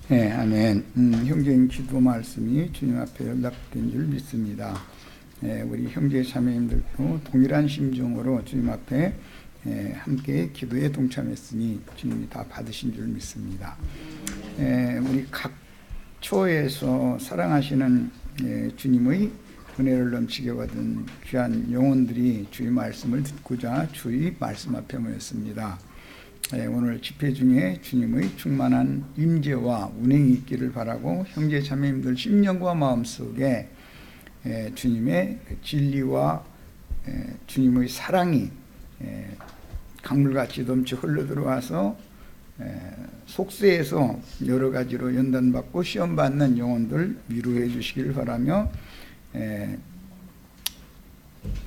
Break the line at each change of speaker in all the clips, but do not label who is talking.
네, 아멘. 형제인 기도 말씀이 주님 앞에 연락된 줄 믿습니다. 우리 형제 자매님들도 동일한 심정으로 주님 앞에 함께 기도에 동참했으니 주님이 다 받으신 줄 믿습니다. 우리 각 초에서 사랑하시는 주님의 은혜를 넘치게 받은 귀한 영혼들이 주의 말씀을 듣고자 주의 말씀 앞에 모였습니다. 오늘 집회 중에 주님의 충만한 임재와 운행이 있기를 바라고 형제 자매님들 심령과 마음속에 주님의 진리와 주님의 사랑이 강물같이 넘치 흘러들어와서 속세에서 여러 가지로 연단받고 시험받는 영혼들 위로해 주시기를 바라며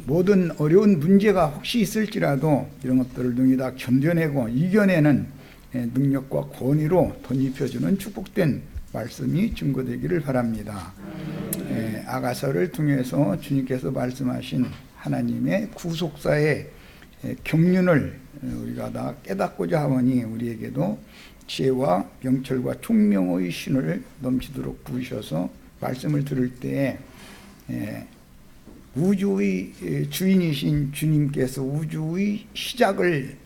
모든 어려운 문제가 혹시 있을지라도 이런 것들을 능히 다 견뎌내고 이겨내는 능력과 권위로 덧입혀주는 축복된 말씀이 증거되기를 바랍니다. 아가서를 통해서 주님께서 말씀하신 하나님의 구속사의 경륜을 우리가 다 깨닫고자 하오니 우리에게도 지혜와 명철과 총명의 신을 넘치도록 부으셔서 말씀을 들을 때에 우주의 주인이신 주님께서 우주의 시작을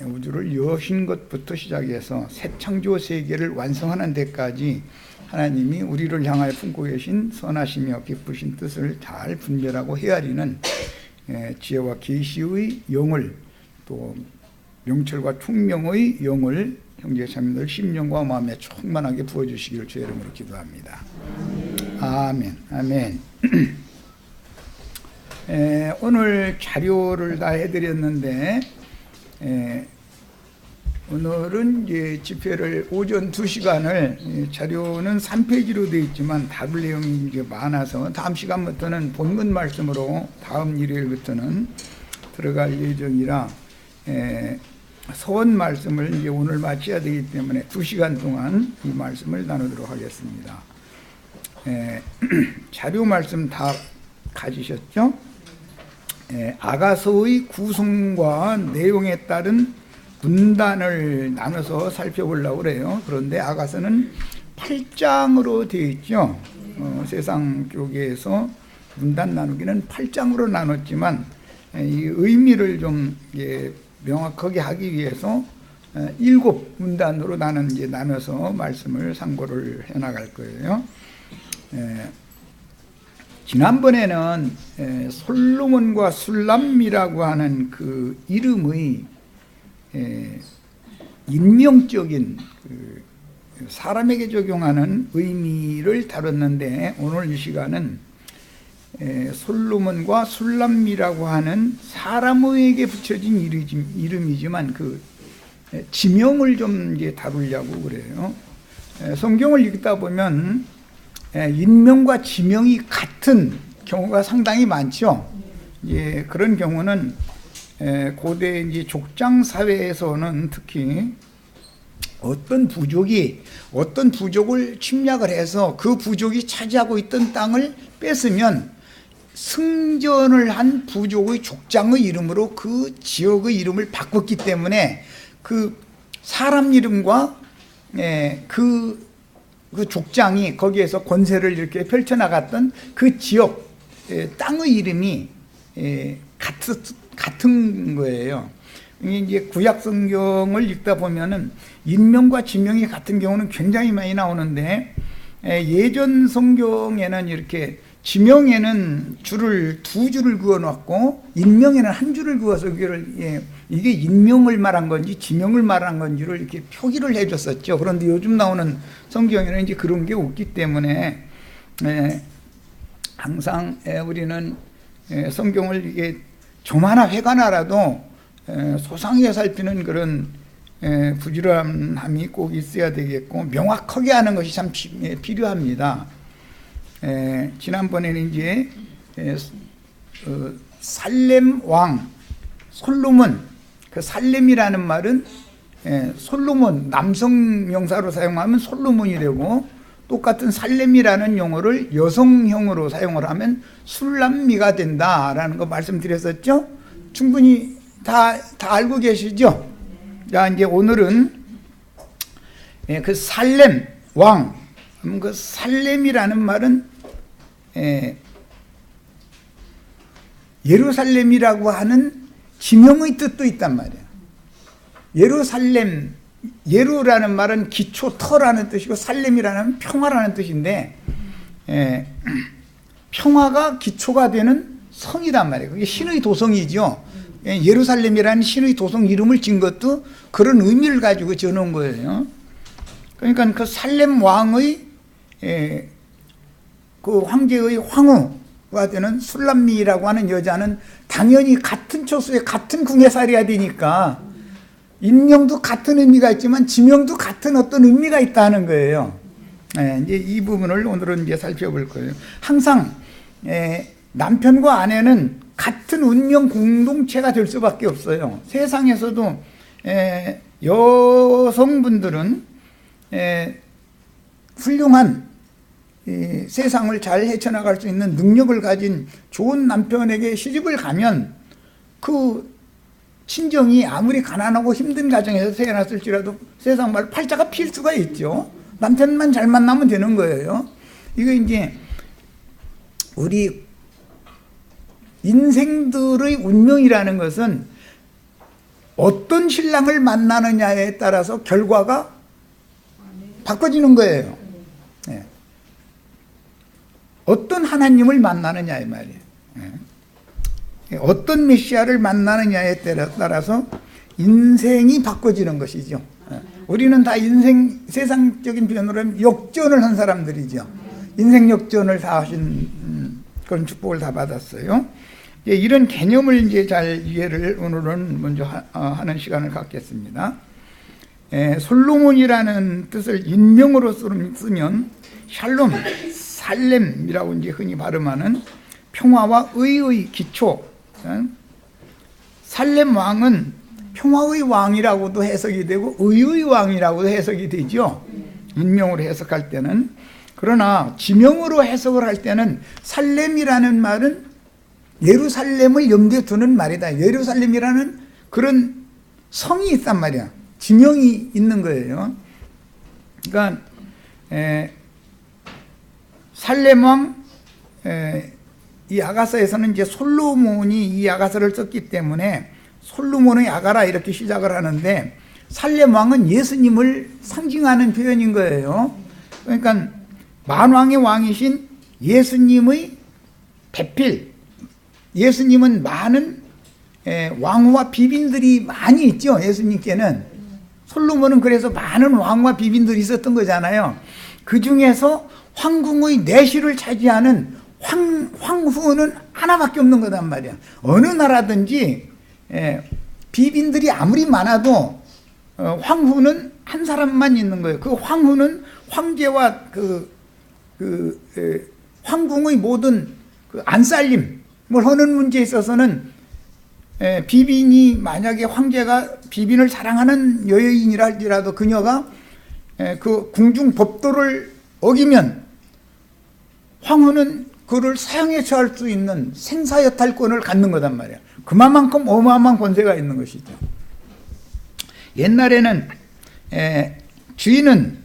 우주를 여신 것부터 시작해서 새 창조 세계를 완성하는 데까지 하나님이 우리를 향하여 품고 계신 선하시며 기쁘신 뜻을 잘 분별하고 헤아리는 지혜와 계시의 영을 또 명철과 총명의 영을 형제 자매들 심령과 마음에 충만하게 부어주시기를 주의 이름으로 기도합니다. 아멘. 아멘. 오늘 자료를 다 해드렸는데 오늘은 이제 집회를 오전 2시간을 자료는 3페이지로 되어 있지만 다룰 내용이 이제 많아서 다음 시간부터는 본문 말씀으로 다음 일요일부터는 들어갈 예정이라 서원 말씀을 이제 오늘 마쳐야 되기 때문에 2시간 동안 이 말씀을 나누도록 하겠습니다. 자료 말씀 다 가지셨죠? 아가서의 구성과 내용에 따른 문단을 나눠서 살펴보려고 그래요. 그런데 아가서는 8장으로 되어 있죠. 세상 교계에서 문단 나누기는 8장으로 나눴지만 이 의미를 좀 명확하게 하기 위해서 7문단으로 나눠서 말씀을 상고를 해나갈 거예요. 지난번에는 솔로몬과 술람이라고 하는 그 이름의 인명적인 사람에게 적용하는 의미를 다뤘는데 오늘 이 시간은 솔로몬과 술람이라고 하는 사람에게 붙여진 이름이지만 그 지명을 좀 이제 다루려고 그래요. 성경을 읽다 보면 인명과 지명이 같은 경우가 상당히 많죠. 그런 경우는 고대 이제 족장 사회에서는 특히 어떤 부족을 침략을 해서 그 부족이 차지하고 있던 땅을 뺏으면 승전을 한 부족의 족장의 이름으로 그 지역의 이름을 바꿨기 때문에 그 사람 이름과 그 족장이 거기에서 권세를 이렇게 펼쳐나갔던 그 지역 땅의 이름이 같은 거예요. 이제 구약 성경을 읽다 보면은 인명과 지명이 같은 경우는 굉장히 많이 나오는데 예전 성경에는 이렇게 지명에는 두 줄을 그어놨고 인명에는 한 줄을 그어서 이게 인명을 말한 건지 지명을 말한 건지를 이렇게 표기를 해줬었죠. 그런데 요즘 나오는 성경에는 이제 그런 게 없기 때문에 항상 우리는 성경을 이게 좀 하나 회가 나라도 소상하게 살피는 그런 부지런함이 꼭 있어야 되겠고 명확하게 하는 것이 참 필요합니다. 지난번에는 이제 살렘 왕 솔로몬, 그 살렘이라는 말은 솔로몬 남성 명사로 사용하면 솔로몬이 되고 똑같은 살렘이라는 용어를 여성형으로 사용을 하면 술람미가 된다라는 거 말씀드렸었죠. 충분히 다 알고 계시죠? 자, 이제 오늘은 그 살렘 왕, 그 살렘이라는 말은 예루살렘이라고 하는 지명의 뜻도 있단 말이에요. 예루살렘, 예루라는 말은 기초, 터라는 뜻이고 살렘이라는 평화라는 뜻인데 평화가 기초가 되는 성이란 말이에요. 그게 신의 도성이죠. 예루살렘이라는 신의 도성 이름을 진 것도 그런 의미를 가지고 지어놓은 거예요. 그러니까 그 살렘 왕의 그 황제의 황후가 되는 술람미라고 하는 여자는 당연히 같은 초소에 같은 궁에 살아야 되니까 인명도 같은 의미가 있지만 지명도 같은 어떤 의미가 있다는 거예요. 이제 이 부분을 오늘은 이제 살펴볼 거예요. 항상 남편과 아내는 같은 운명 공동체가 될 수밖에 없어요. 세상에서도 여성분들은 훌륭한 세상을 잘 헤쳐나갈 수 있는 능력을 가진 좋은 남편에게 시집을 가면 그 친정이 아무리 가난하고 힘든 가정에서 태어났을지라도 세상 말 팔자가 필 수가 있죠. 남편만 잘 만나면 되는 거예요. 이거 이제 우리 인생들의 운명이라는 것은 어떤 신랑을 만나느냐에 따라서 결과가 바꿔지는 거예요. 네. 어떤 하나님을 만나느냐 이 말이에요. 네. 어떤 메시아를 만나느냐에 따라서 인생이 바꿔지는 것이죠. 네. 우리는 다 인생, 세상적인 표현으로 하면 역전을 한 사람들이죠. 인생 역전을 다 하신 그런 축복을 다 받았어요. 이런 개념을 이제 잘 이해를 오늘은 먼저 하는 시간을 갖겠습니다. 솔로몬이라는 뜻을 인명으로 쓰면 샬롬, 살렘이라고 이제 흔히 발음하는 평화와 의의 기초. 살렘 왕은 평화의 왕이라고도 해석이 되고 의의 왕이라고도 해석이 되죠. 인명으로 해석할 때는. 그러나 지명으로 해석을 할 때는 살렘이라는 말은 예루살렘을 염두에 두는 말이다. 예루살렘이라는 그런 성이 있단 말이야. 지명이 있는 거예요. 그러니까 살렘 왕 이 아가서에서는 이제 솔로몬이 이 아가서를 썼기 때문에 솔로몬의 아가라 이렇게 시작을 하는데 살렘 왕은 예수님을 상징하는 표현인 거예요. 그러니까 만왕의 왕이신 예수님의 배필. 예수님은 많은 왕후와 비빈들이 많이 있죠. 예수님께는. 솔로몬은 그래서 많은 왕과 비빈들이 있었던 거잖아요. 그 중에서 황궁의 내실을 차지하는 황후는 하나밖에 없는 거단 말이야. 어느 나라든지 비빈들이 아무리 많아도 황후는 한 사람만 있는 거예요. 그 황후는 황제와 황궁의 모든 그 안살림을 하는 문제에 있어서는 비빈이 만약에 황제가 비빈을 사랑하는 여인이라 할지라도 그녀가 그 궁중 법도를 어기면 황후는 그를 사형에 처할 수 있는 생사여탈권을 갖는 거단 말이야. 그만큼 어마어마한 권세가 있는 것이죠. 옛날에는 주인은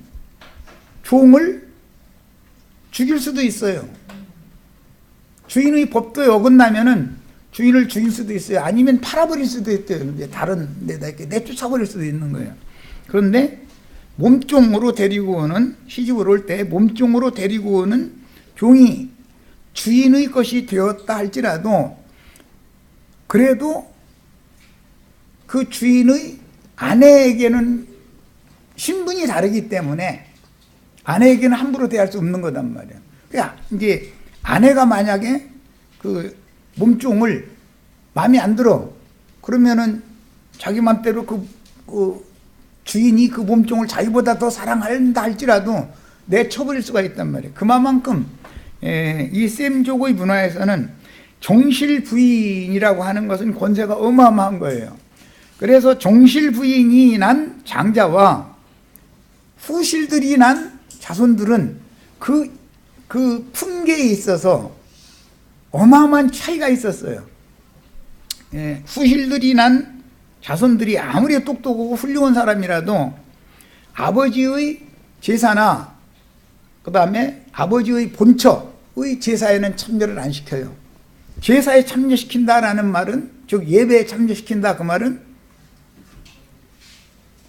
종을 죽일 수도 있어요. 주인의 법도에 어긋나면은 주인을 죽일 수도 있어요. 아니면 팔아버릴 수도 있대요. 다른 데다 이렇게 내쫓아버릴 수도 있는 거예요. 그런데 몸종으로 데리고 오는, 시집을 올 때 몸종으로 데리고 오는 종이 주인의 것이 되었다 할지라도 그래도 그 주인의 아내에게는 신분이 다르기 때문에 아내에게는 함부로 대할 수 없는 거단 말이에요. 그러니까 이제 아내가 만약에 그 몸종을 마음에 안 들어 그러면은 자기 맘대로 그 주인이 그 몸종을 자기보다 더 사랑한다 할지라도 내쳐버릴 수가 있단 말이에요. 그만큼 이 셈족의 문화에서는 종실 부인이라고 하는 것은 권세가 어마어마한 거예요. 그래서 종실 부인이 난 장자와 후실들이 난 자손들은 그 품계에 있어서 어마어마한 차이가 있었어요. 후실들이 난 자손들이 아무리 똑똑하고 훌륭한 사람이라도 아버지의 제사나 그 다음에 아버지의 본처의 제사에는 참여를 안 시켜요. 제사에 참여시킨다라는 말은, 즉 예배에 참여시킨다 그 말은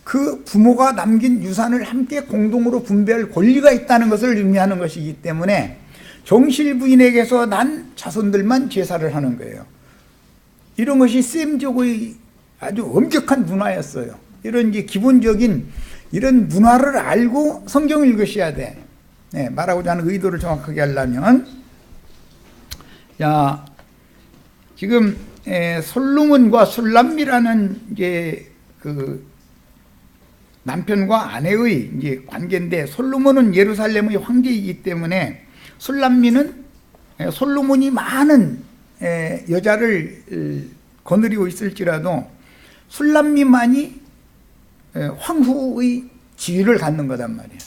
그 부모가 남긴 유산을 함께 공동으로 분배할 권리가 있다는 것을 의미하는 것이기 때문에 정실 부인에게서 난 자손들만 제사를 하는 거예요. 이런 것이 셈족의 아주 엄격한 문화였어요. 이런 이제 기본적인 이런 문화를 알고 성경을 읽으셔야 돼. 네, 말하고자 하는 의도를 정확하게 하려면, 자, 지금 솔로몬과 술람미라는 이제 그 남편과 아내의 이제 관계인데, 솔로몬은 예루살렘의 황제이기 때문에 술람미는 솔로몬이 많은 여자를 거느리고 있을지라도 술람미만이 황후의 지위를 갖는 거단 말이에요.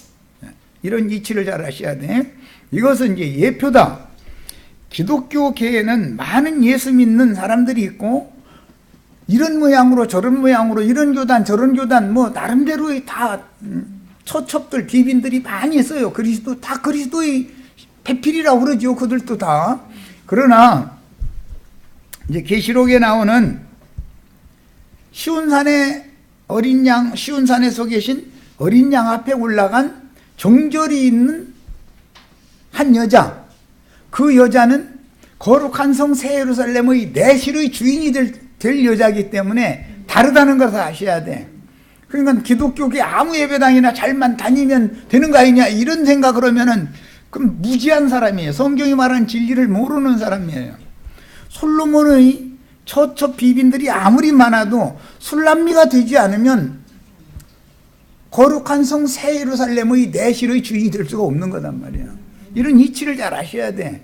이런 이치를 잘 아셔야 돼. 이것은 이제 예표다. 기독교계에는 많은 예수 믿는 사람들이 있고, 이런 모양으로 저런 모양으로 이런 교단 저런 교단 뭐 나름대로의 다 처첩들 비빈들이 많이 있어요. 다 그리스도의 배필이라고 그러죠. 그들도 다. 그러나 이제 계시록에 나오는 시온산에 시온산에서 계신 어린 양 앞에 올라간 정절이 있는 한 여자, 그 여자는 거룩한 성 새 예루살렘의 내실의 주인이 될 여자이기 때문에 다르다는 것을 아셔야 돼. 그러니까 기독교계 아무 예배당이나 잘만 다니면 되는 거 아니냐 이런 생각을 하면은 그럼 무지한 사람이에요. 성경이 말하는 진리를 모르는 사람이에요. 솔로몬의 처첩 비빈들이 아무리 많아도 술람미가 되지 않으면 거룩한 성 새 예루살렘의 내실의 주인이 될 수가 없는 거단 말이에요. 이런 이치를 잘 아셔야 돼.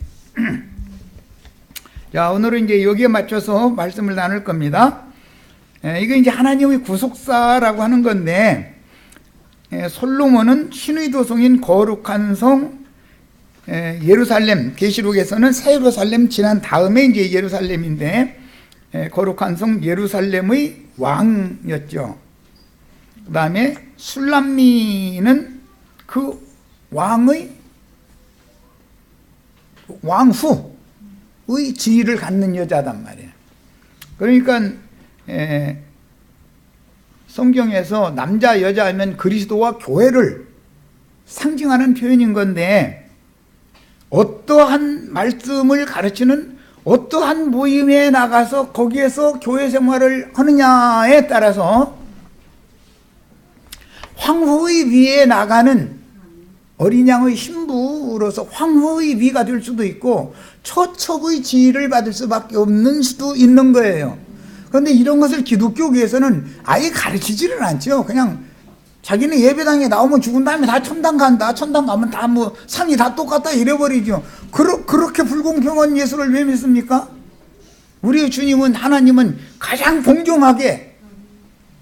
자, 오늘은 이제 여기에 맞춰서 말씀을 나눌 겁니다. 이거 이제 하나님의 구속사라고 하는 건데, 솔로몬은 신의 도성인 거룩한 성 예루살렘, 계시록에서는 새 예루살렘 지난 다음에 이제 예루살렘인데, 거룩한 성 예루살렘의 왕이었죠. 그 다음에 술람미는 그 왕의 왕후의 지위를 갖는 여자단 말이에요. 그러니까 성경에서 남자 여자 하면 그리스도와 교회를 상징하는 표현인 건데, 어떠한 말씀을 가르치는 어떠한 모임에 나가서 거기에서 교회 생활을 하느냐에 따라서 황후의 위에 나가는 어린 양의 신부로서 황후의 위가 될 수도 있고 처첩의 지위를 받을 수밖에 없는 수도 있는 거예요. 그런데 이런 것을 기독교계에서는 아예 가르치지를 않죠. 그냥 자기는 예배당에 나오면 죽은 다음에 다 천당 간다. 천당 가면 다 뭐 상이 다 똑같다 이래버리죠. 그렇게 불공평한 예수를 왜 믿습니까? 우리의 주님은, 하나님은 가장 공정하게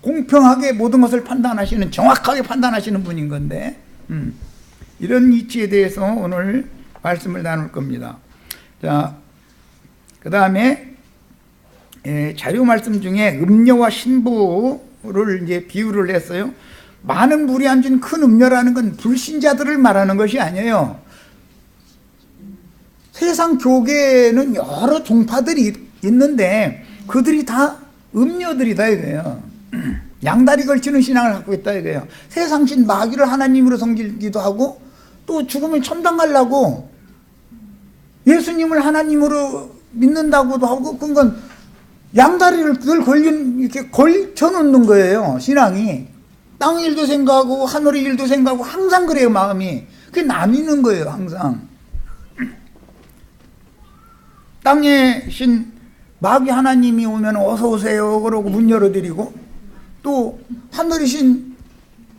공평하게 모든 것을 판단하시는, 정확하게 판단하시는 분인 건데, 이런 이치에 대해서 오늘 말씀을 나눌 겁니다. 자, 그 다음에 자료 말씀 중에 음녀와 신부를 이제 비유를 했어요. 많은 물이 앉은 큰 음녀라는 건 불신자들을 말하는 것이 아니에요. 세상 교계에는 여러 종파들이 있는데 그들이 다 음녀들이다 이거예요. 양다리 걸치는 신앙을 갖고 있다 이거예요. 세상신 마귀를 하나님으로 섬기기도 하고, 또 죽으면 천당 가려고 예수님을 하나님으로 믿는다고도 하고, 그건 양다리를 늘 이렇게 걸쳐놓는 거예요. 신앙이 땅 일도 생각하고 하늘의 일도 생각하고 항상 그래요. 마음이 그게 나뉘는 거예요. 항상 땅에 신 마귀 하나님이 오면 어서 오세요 그러고 문 열어드리고, 또 하늘이신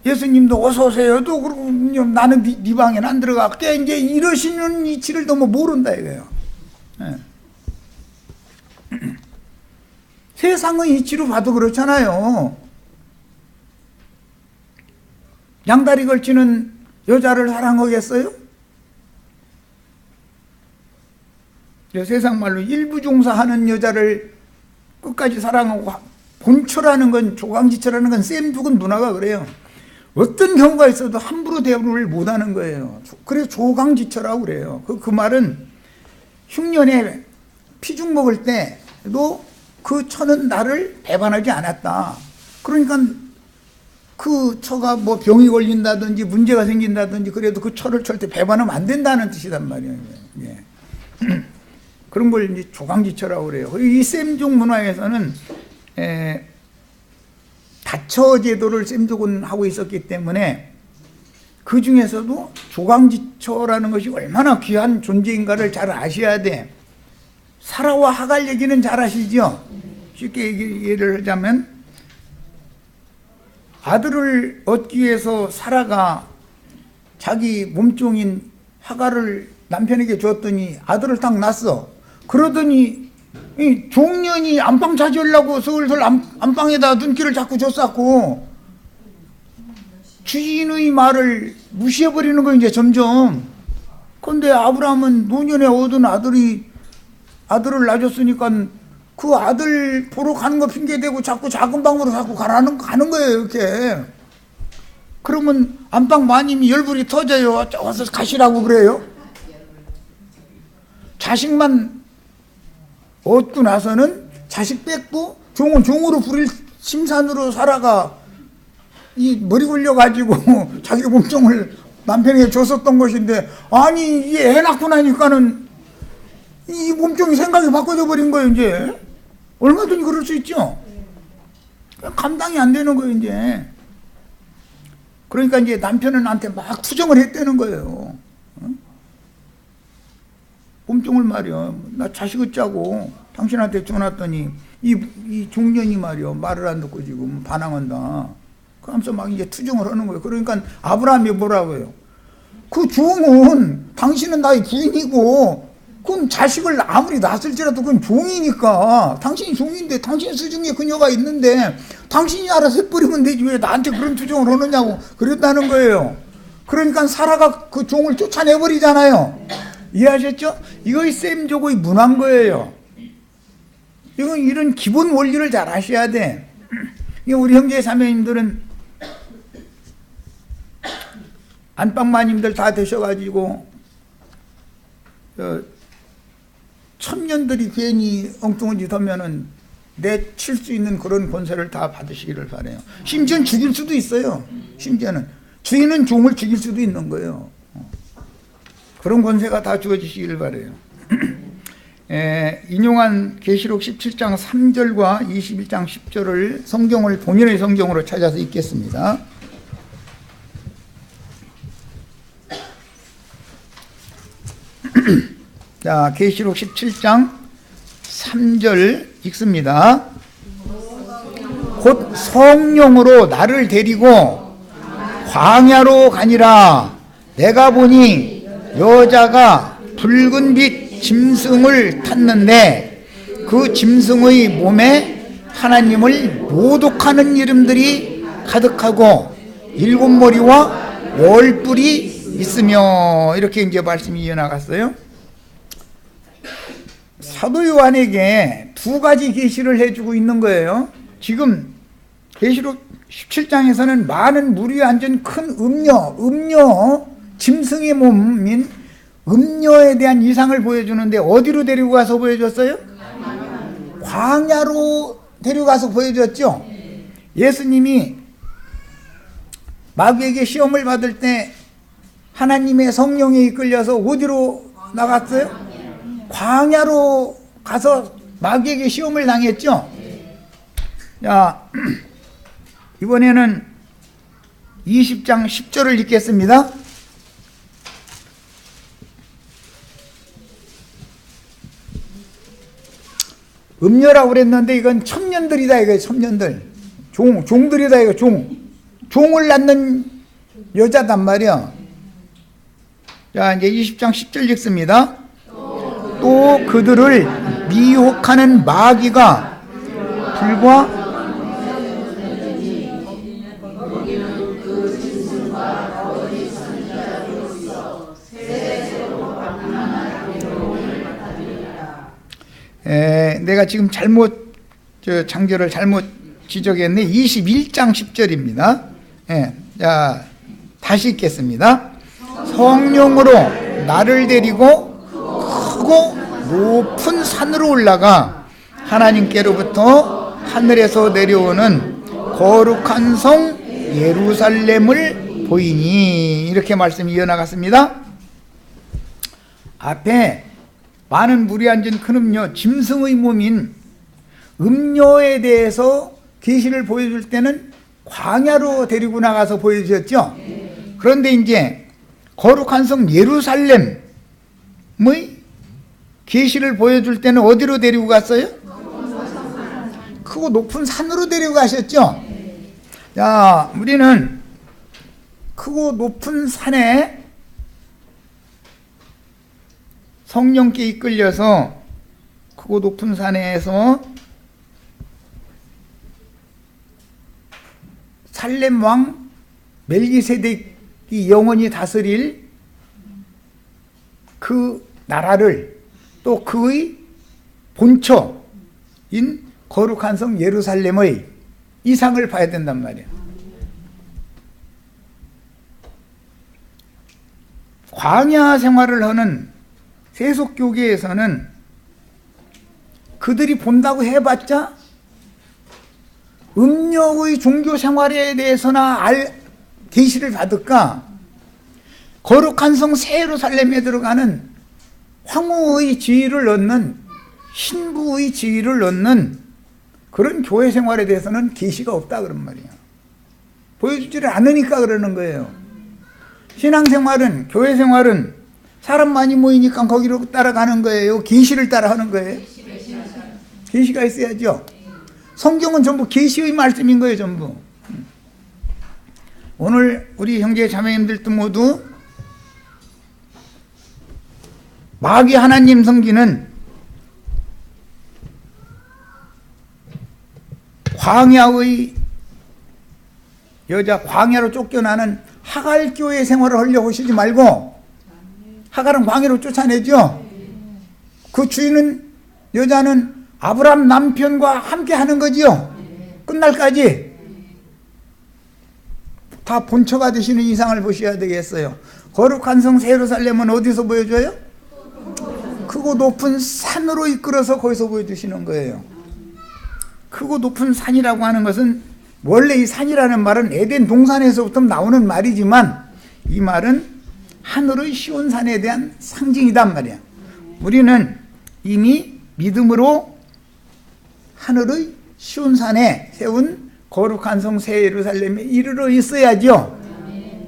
예수님도 어서 오세요 또 그러고 나는 네 방에는 안 들어갈게, 이제 이러시는 이치를 너무 모른다 이거예요. 네. 세상의 이치로 봐도 그렇잖아요. 양다리 걸치는 여자를 사랑하겠어요? 세상 말로 일부종사하는 여자를 끝까지 사랑하고, 본처라는 건, 조강지처라는 건 쌤 죽은 문화가 그래요. 어떤 경우가 있어도 함부로 대우를 못하는 거예요. 그래서 조강지처라고 그래요. 그 말은 흉년에 피죽 먹을 때도 그 처는 나를 배반하지 않았다. 그러니까 그 처가 뭐 병이 걸린다든지 문제가 생긴다든지 그래도 그 처를 절대 배반하면 안 된다는 뜻이란 말이에요. 예. 그런 걸 이제 조강지처라고 그래요. 이 셈족 문화에서는 다처 제도를 셈족은 하고 있었기 때문에 그 중에서도 조강지처라는 것이 얼마나 귀한 존재인가를 잘 아셔야 돼. 사라와 하갈 얘기는 잘 아시죠? 쉽게 예를 하자면 아들을 얻기 위해서 사라가 자기 몸종인 하갈을 남편에게 줬더니 아들을 딱 낳았어. 그러더니 이 종년이 안방 차지하려고 슬슬 안방에다 눈길을 자꾸 줬었고 주인의 말을 무시해버리는 거 이제 점점. 그런데 아브라함은 노년에 얻은 아들을 낳아줬으니까 그 아들 보러 가는 거 핑계대고 자꾸 작은 방으로 자꾸 가는 거예요, 이렇게. 그러면 안방 마님이 열불이 터져요. 와서 가시라고 그래요. 자식만 얻고 나서는 자식 뺏고 종은 종으로 부릴 심산으로 살아가 이 머리 굴려가지고 자기 몸종을 남편에게 줬었던 것인데, 아니 이게 애 낳고 나니까는 이 몸종이 생각이 바꿔져 버린 거예요. 이제 얼마든지 그럴 수 있죠. 감당이 안 되는 거예요 이제. 그러니까 이제 남편은 나한테 막 투정을 했다는 거예요. 몸종을 말이야, 나 자식 얻자고 당신한테 줘놨더니 이 종년이 말이야 말을 안 듣고 지금 반항한다. 그러면서 막 이제 투정을 하는 거예요. 그러니까 아브라함이 뭐라고 해요? 그 종은 당신은 나의 부인이고 그건 자식을 아무리 낳았을지라도 그건 종이니까, 당신이 종인데 당신 수중에 그녀가 있는데 당신이 알아서 해버리면 되지 왜 나한테 그런 투정을 하느냐고 그랬다는 거예요. 그러니까 사라가 그 종을 쫓아내버리잖아요. 이해하셨죠? 이거 셈족의 문화인 거예요. 이건 이런 기본 원리를 잘 아셔야 돼. 우리 형제 자매님들은 안방마님들 다 되셔가지고 천년들이 괜히 엉뚱한 짓 하면은 내칠 수 있는 그런 권세를 다 받으시기를 바라요. 심지어는 죽일 수도 있어요. 심지어는 주인은 종을 죽일 수도 있는 거예요. 그런 권세가 다 주어지시기를 바라요. 인용한 계시록 17장 3절과 21장 10절을 성경을 본인의 성경으로 찾아서 읽겠습니다. 자, 계시록 17장 3절 읽습니다. 곧 성령으로 나를 데리고 광야로 가니라. 내가 보니 여자가 붉은 빛 짐승을 탔는데 그 짐승의 몸에 하나님을 모독하는 이름들이 가득하고 7머리와 10뿔이 있으며, 이렇게 이제 말씀이 이어나갔어요. 사도 요한에게 두 가지 계시를 해주고 있는 거예요. 지금 계시록 17장에서는 많은 물이 앉은 큰 음녀 짐승의 몸인 음녀에 대한 이상을 보여주는데 어디로 데리고 가서 보여줬어요? 광야로 데려가서 보여줬죠. 예수님이 마귀에게 시험을 받을 때 하나님의 성령에 이끌려서 어디로 나갔어요? 광야로 가서 마귀에게 시험을 당했죠. 자, 이번에는 20장 10절을 읽겠습니다. 음녀라고 그랬는데 이건 첨년들이다 이거예요. 첨년들. 종들이다 이거. 종을 낳는 여자단 말이야. 자, 이제 20장 10절 읽습니다. 또 그들을 미혹하는 마귀가 불과 내가 지금 장절을 잘못 지적했네. 21장 10절입니다. 자, 다시 읽겠습니다. 성령으로 나를 데리고 크고 높은 산으로 올라가 하나님께로부터 하늘에서 내려오는 거룩한 성 예루살렘을 보이니, 이렇게 말씀이 이어나갔습니다. 앞에 많은 물이 앉은 큰 음료, 짐승의 몸인 음료에 대해서 계시를 보여줄 때는 광야로 데리고 나가서 보여주셨죠. 그런데 이제 거룩한 성 예루살렘의 계시를 보여줄 때는 어디로 데리고 갔어요? 크고 높은 산으로 데리고 가셨죠. 자, 우리는 크고 높은 산에 성령께 이끌려서 크고 높은 산에서 살렘 왕 멜기세덱이 영원히 다스릴 그 나라를, 또 그의 본처인 거룩한 성 예루살렘의 이상을 봐야 된단 말이에요. 광야 생활을 하는 세속교계에서는 그들이 본다고 해봤자 음력의 종교 생활에 대해서나 계시를 받을까, 거룩한 성 새 예루살렘에 들어가는 황후의 지위를 얻는, 신부의 지위를 얻는 그런 교회 생활에 대해서는 계시가 없다 그런 말이에요. 보여주지를 않으니까 그러는 거예요. 신앙생활은, 교회 생활은 사람 많이 모이니까 거기로 따라가는 거예요? 계시를 따라하는 거예요? 계시가 있어야죠. 성경은 전부 계시의 말씀인 거예요, 전부. 오늘 우리 형제 자매님들도 모두 마귀 하나님 섬기는 광야의 여자, 광야로 쫓겨나는 하갈 교회 생활을 하려고 하시지 말고, 하갈은 광야로 쫓아내죠. 그 주인은, 여자는 아브라함 남편과 함께 하는 거지요. 끝날까지 다 본처가 되시는 이상을 보셔야 되겠어요. 거룩한 성 예루살렘은 어디서 보여줘요? 크고 높은 산으로 이끌어서 거기서 보여주시는 거예요. 크고 높은 산이라고 하는 것은, 원래 이 산이라는 말은 에덴 동산에서부터 나오는 말이지만, 이 말은 하늘의 시온 산에 대한 상징이란 말이야. 우리는 이미 믿음으로 하늘의 시온 산에 세운 거룩한 성 새 예루살렘에 이르러 있어야죠.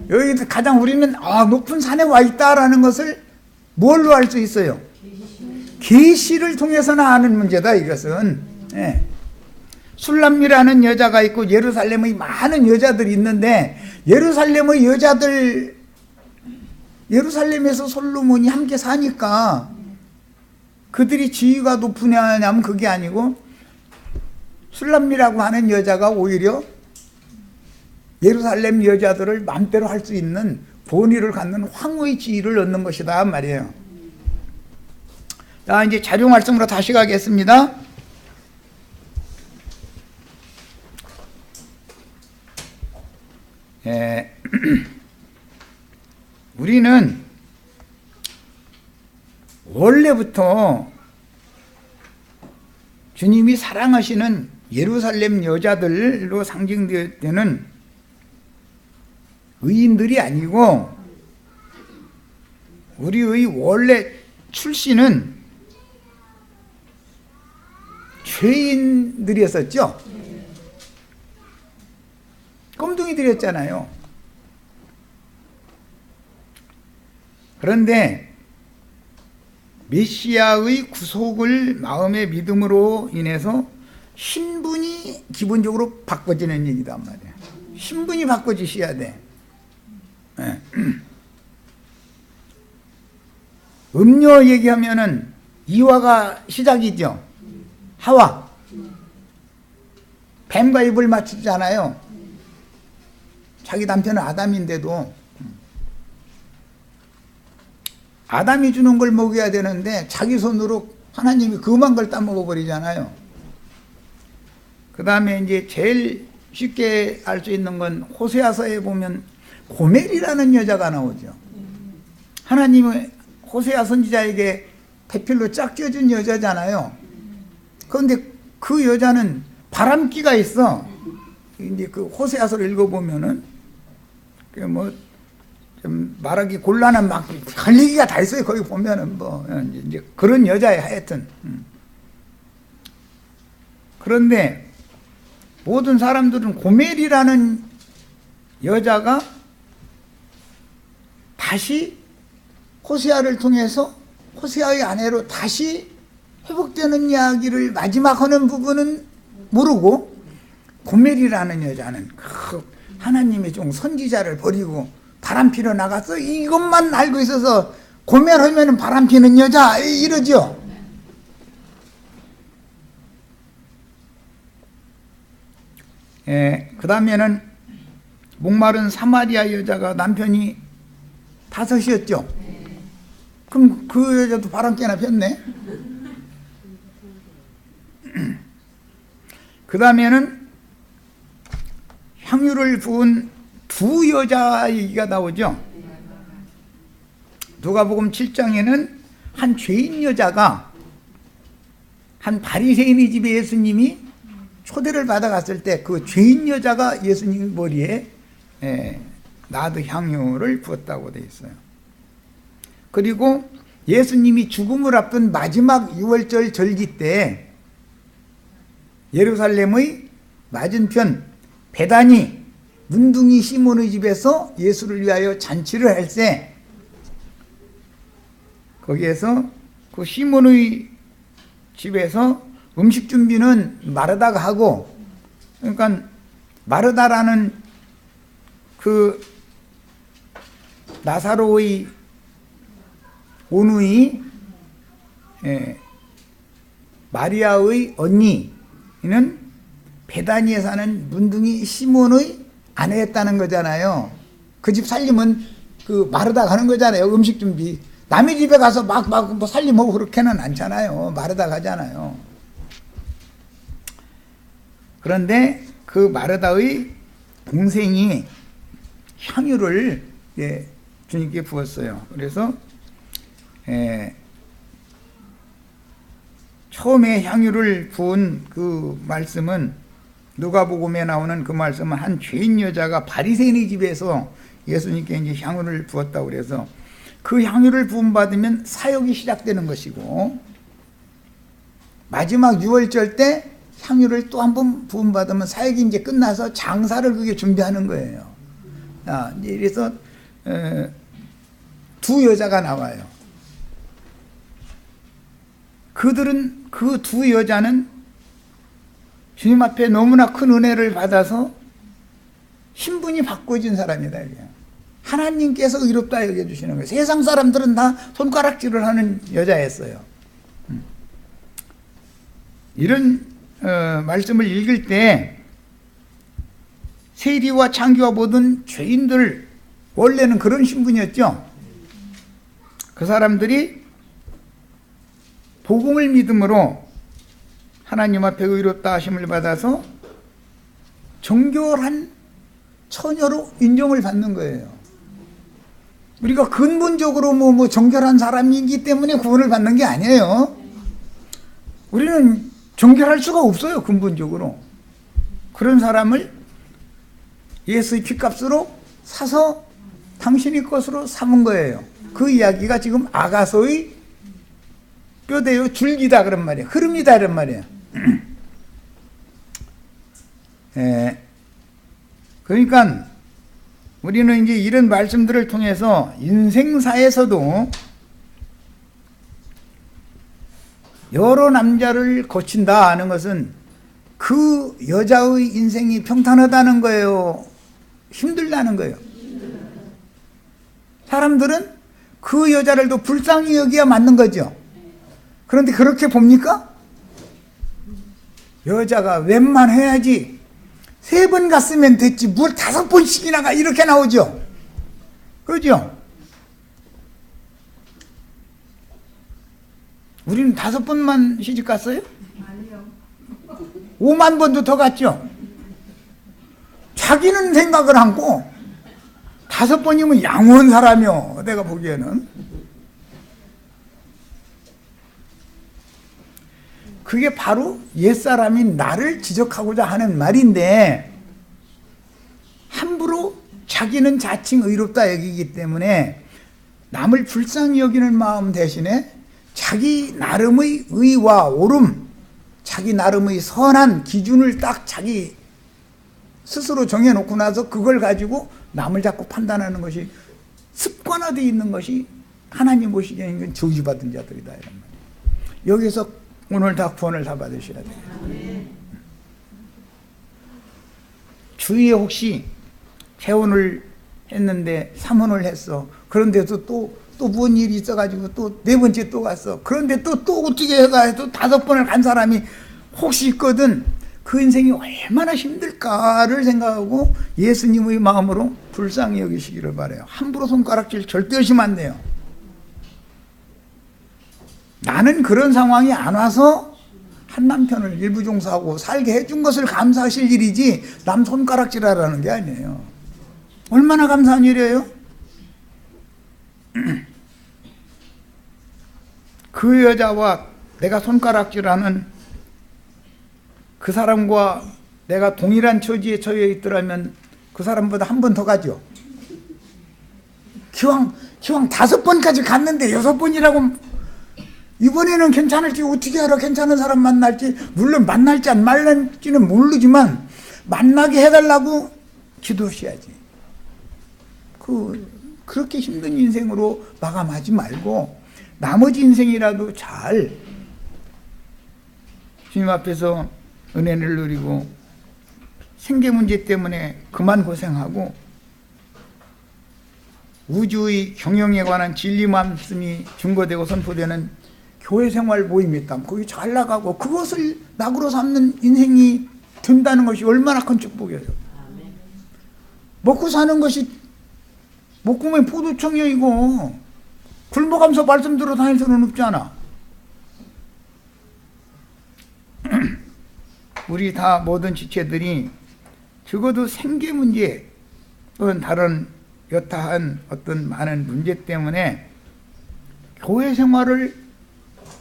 여기 가장 우리는 높은 산에 와 있다라는 것을 뭘로 알 수 있어요? 계시를 통해서나 아는 문제다, 이것은. 예. 술람미라는 여자가 있고 예루살렘의 많은 여자들이 있는데, 예루살렘의 여자들, 예루살렘에서 솔로몬이 함께 사니까 그들이 지위가 높으냐 하면 그게 아니고, 술람미라고 하는 여자가 오히려 예루살렘 여자들을 마음대로 할 수 있는 본의를 갖는 황후의 지위를 얻는 것이다 말이에요. 자, 이제 자료 말씀으로 다시 가겠습니다. 우리는 원래부터 주님이 사랑하시는 예루살렘 여자들로 상징되는 의인들이 아니고, 우리의 원래 출신은 죄인들이었었죠. 껌둥이들이었잖아요. 그런데 메시아의 구속을 마음의 믿음으로 인해서 신분이 기본적으로 바꿔지는 얘기단 말이야. 신분이 바꿔지셔야 돼. 네. 음료 얘기하면은 이화가 시작이죠. 하와. 뱀과 입을 맞추잖아요. 자기 남편은 아담인데도 아담이 주는 걸 먹여야 되는데 자기 손으로 하나님이 금한 걸 따먹어 버리잖아요. 그 다음에 이제 제일 쉽게 알 수 있는 건 호세아서에 보면 고멜이라는 여자가 나오죠. 하나님은 호세아 선지자에게 대필로 짝져준 여자잖아요. 그런데 그 여자는 바람기가 있어. 이제 그 호세아서를 읽어보면은 좀 말하기 곤란한 막 할 얘기가 다 있어요. 거기 보면은 이제 그런 여자애 하여튼. 그런데 모든 사람들은 고멜이라는 여자가 다시 호세아를 통해서 호세아의 아내로 다시 회복되는 이야기를 마지막 하는 부분은 모르고, 고멜이라는 여자는 하나님의 종 선지자를 버리고 바람피러 나갔어, 이것만 알고 있어서 고멜 하면은 바람피는 여자 이러죠. 그 다음에는 목마른 사마리아 여자가 남편이 5이었죠. 그럼 그 여자도 바람개나 폈네. 그 다음에는 향유를 부은 2 여자 얘기가 나오죠. 누가복음 7장에는 한 죄인 여자가 한 바리새인의 집에 예수님이 초대를 받아갔을 때 그 죄인 여자가 예수님 머리에 나드 향유를 부었다고 되어 있어요. 그리고 예수님이 죽음을 앞둔 마지막 유월절 절기 때 예루살렘의 맞은편 베다니 문둥이 시몬의 집에서 예수를 위하여 잔치를 할 때, 거기에서 그 시몬의 집에서 음식 준비는 마르다가 하고, 그러니까 마르다라는 그 나사로의 오누이 마리아의 언니는 베다니에 사는 문둥이 시몬의 아내였다는 거잖아요. 그 집 살림은 그 마르다가 하는 거잖아요. 음식 준비. 남의 집에 가서 막 뭐 살림하고 그렇게는 않잖아요. 마르다가 하잖아요. 그런데 그 마르다의 동생이 향유를 주님께 부었어요. 그래서 처음에 향유를 부은 그 말씀은, 누가복음에 나오는 그 말씀은 한 죄인 여자가 바리새인의 집에서 예수님께 이제 향유를 부었다고 그래서 그 향유를 부음 받으면 사역이 시작되는 것이고, 마지막 유월절 때 향유를 또 한 번 부음 받으면 사역이 이제 끝나서 장사를 그게 준비하는 거예요. 이래서 2 여자가 나와요. 그들은 그 2 여자는 주님 앞에 너무나 큰 은혜를 받아서 신분이 바꿔진 사람이다. 하나님께서 의롭다 여겨주시는 거예요. 세상 사람들은 다 손가락질을 하는 여자였어요. 이런 말씀을 읽을 때 세리와 창기와 모든 죄인들, 원래는 그런 신분이었죠. 그 사람들이 복음을 믿음으로 하나님 앞에 의롭다 하심을 받아서 정결한 처녀로 인정을 받는 거예요. 우리가 근본적으로 뭐 정결한 사람이기 때문에 구원을 받는 게 아니에요. 우리는 정결할 수가 없어요. 근본적으로. 그런 사람을 예수의 피값으로 사서 당신의 것으로 삼은 거예요. 그 이야기가 지금 아가서의 뼈대요 줄기다 그런 말이에요. 흐름이다 이런 말이에요. 그러니까 우리는 이제 이런 말씀들을 통해서 인생사에서도 여러 남자를 거친다 하는 것은 그 여자의 인생이 평탄하다는 거예요? 힘들다는 거예요? 사람들은 그 여자를 더 불쌍히 여기야 맞는 거죠. 그런데 그렇게 봅니까? 여자가 웬만해야지 3번 갔으면 됐지 뭘 5번씩이나 가, 이렇게 나오죠. 그죠? 우리는 5번만 시집 갔어요? 아니요. 5만 번도 더 갔죠. 자기는 생각을 않고 5번이면 양호한 사람이요. 내가 보기에는. 그게 바로 옛사람이 나를 지적하고자 하는 말인데, 함부로 자기는 자칭 의롭다 여기기 때문에 남을 불쌍히 여기는 마음 대신에 자기 나름의 의와 옳음, 자기 나름의 선한 기준을 딱 자기 스스로 정해놓고 나서 그걸 가지고 남을 자꾸 판단하는 것이 습관화되어 있는 것이 하나님 보시기에는 저주받은 자들이다, 이런 말이에요. 여기서 오늘 다 구원을 다 받으셔야 돼요. 주위에 혹시 재혼을 했는데 3혼을 했어. 그런데도 또 무슨 일이 있어가지고 또 4번째 또 갔어. 그런데 또 어떻게 해가 또 5번을 간 사람이 혹시 있거든. 그 인생이 얼마나 힘들까를 생각하고 예수님의 마음으로 불쌍히 여기시기를 바라요. 함부로 손가락질 절대 하시면 안 돼요. 나는 그런 상황이 안 와서 한 남편을 일부 종사하고 살게 해준 것을 감사하실 일이지 남 손가락질하라는 게 아니에요. 얼마나 감사한 일이에요? 그 여자와 내가 손가락질하는 그 사람과 내가 동일한 처지에 처해 있더라면 그 사람보다 한 번 더 가죠. 기왕 5번까지 갔는데 6번이라고 이번에는 괜찮을지 어떻게 알아? 괜찮은 사람 만날지. 물론 만날지 안 만날지는 모르지만 만나게 해달라고 기도하셔야지. 그렇게 힘든 인생으로 마감하지 말고 나머지 인생이라도 잘 주님 앞에서 은혜를 누리고 생계 문제 때문에 그만 고생하고 우주의 경영에 관한 진리 말씀이 증거되고 선포되는 교회 생활 모임이 있다면 거기 잘 나가고 그것을 낙으로 삼는 인생이 된다는 것이 얼마나 큰 축복이에요. 먹고 사는 것이 목구멍에 포도청이야 이거. 굶어가면서 말씀 들어 다닐 수는 없잖아. 우리 다 모든 지체들이 적어도 생계 문제 또는 다른 여타한 어떤 많은 문제 때문에 교회 생활을